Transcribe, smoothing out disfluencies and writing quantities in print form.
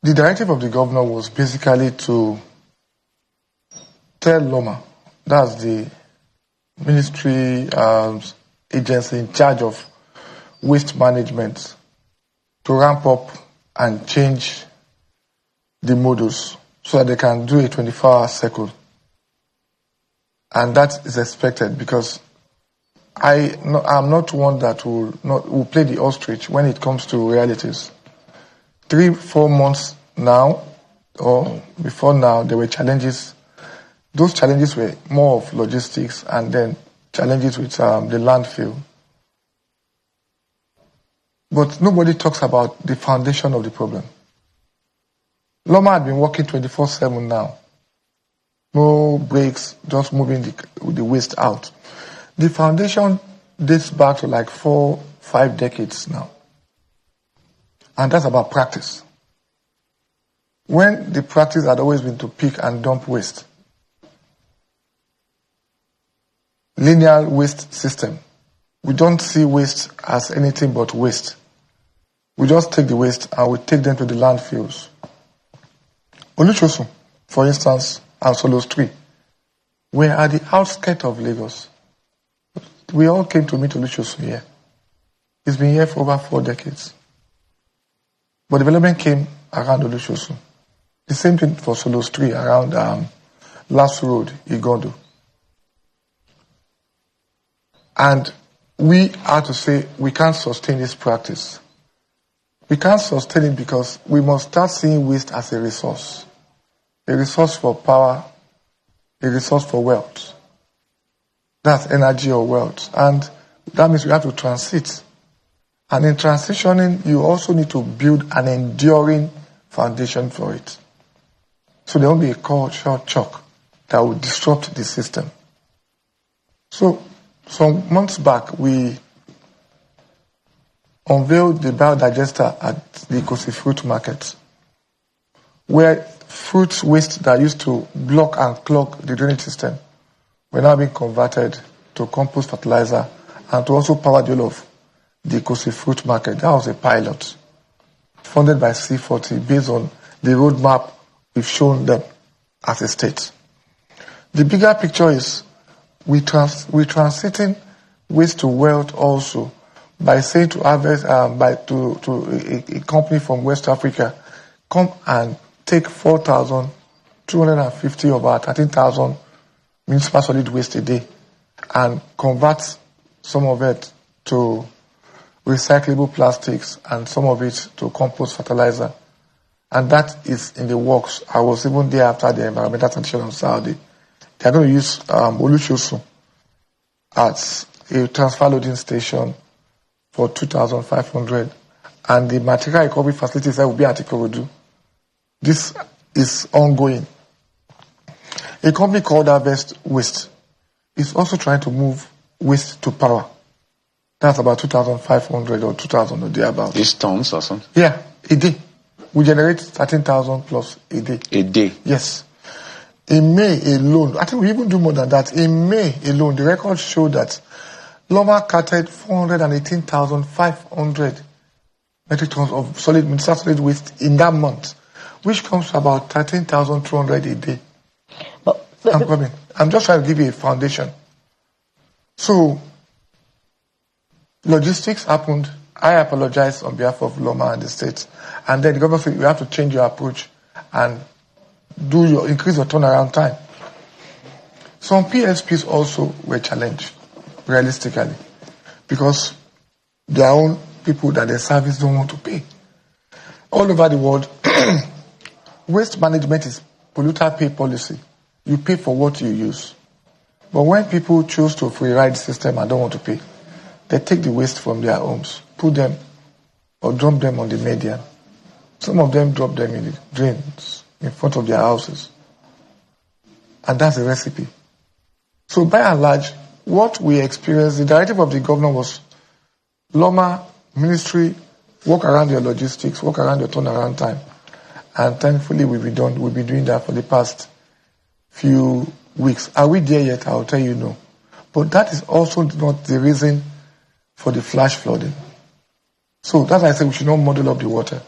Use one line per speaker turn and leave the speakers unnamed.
The directive of the governor was basically to tell Loma, that's the ministry agency in charge of waste management, to ramp up and change the modus so that they can do a 24-hour cycle. And that is expected because I'm not one that will play the ostrich when it comes to realities. 3-4 months now, or before now, there were challenges. Those challenges were more of logistics and then challenges with the landfill. But nobody talks about the foundation of the problem. Loma had been working 24/7 now. No breaks, just moving the waste out. The foundation dates back to like 4-5 decades now. And that's about practice. When the practice had always been to pick and dump waste, linear waste system, we don't see waste as anything but waste. We just take the waste and we take them to the landfills. Oluchosun, for instance, and Solos 3, were at the outskirts of Lagos. We all came to meet Oluchosun here. He's been here for over 4 decades. But development came around Oluchosun. The same thing for Solos 3 around Lasu Road, Igondo. And we had to say we can't sustain this practice. We can't sustain it because we must start seeing waste as a resource for power, a resource for wealth. That's energy or wealth. And that means we have to transit. And in transitioning, you also need to build an enduring foundation for it. So there won't be a cultural shock that will disrupt the system. So some months back, we unveiled the biodigester at the Ikosi Fruit Market, where fruit waste that used to block and clog the drainage system were now being converted to compost fertilizer and to also power the whole of the Ikosi Fruit Market. That was a pilot funded by C40 based on the roadmap we've shown them as a state. The bigger picture is we're transiting waste to wealth also by saying to others, to a company from West Africa, come and take 4,250 of our 13,000 municipal solid waste a day and convert some of it to recyclable plastics and some of it to compost fertilizer. And that is in the works. I was even there after the environmental transition on Saturday. They are going to use Oluchosun as a transfer loading station for 2,500, and the material recovery facilities that will be at Ikorodu. This is ongoing. A company called Harvest Waste is also trying to move waste to power. That's about 2,500 or 2,000 or thereabouts.
These tons or something?
Yeah, a day. We generate 13,000 plus a day.
A day?
Yes. In May alone, I think we even do more than that. In May alone, the records show that Loma carted 418,500 metric tons of municipal solid waste in that month, which comes to about 13,200 a day. I'm coming. I'm just trying to give you a foundation. So, logistics happened. I apologize on behalf of Loma and the state. And then the government said, you have to change your approach and increase your turnaround time. Some PSPs also were challenged, realistically, because their own people that they service don't want to pay. All over the world, waste management is polluter pay policy. You pay for what you use. But when people choose to free ride the system and don't want to pay, they take the waste from their homes, put them or dump them on the median. Some of them drop them in the drains in front of their houses. And that's the recipe. So by and large, what we experienced, the directive of the governor was Loma, ministry, work around your logistics, work around your turnaround time. And thankfully we've been doing that for the past few weeks. Are we there yet? I'll tell you no. But that is also not the reason for the flash flooding. So that's why I said we should not muddle up the water.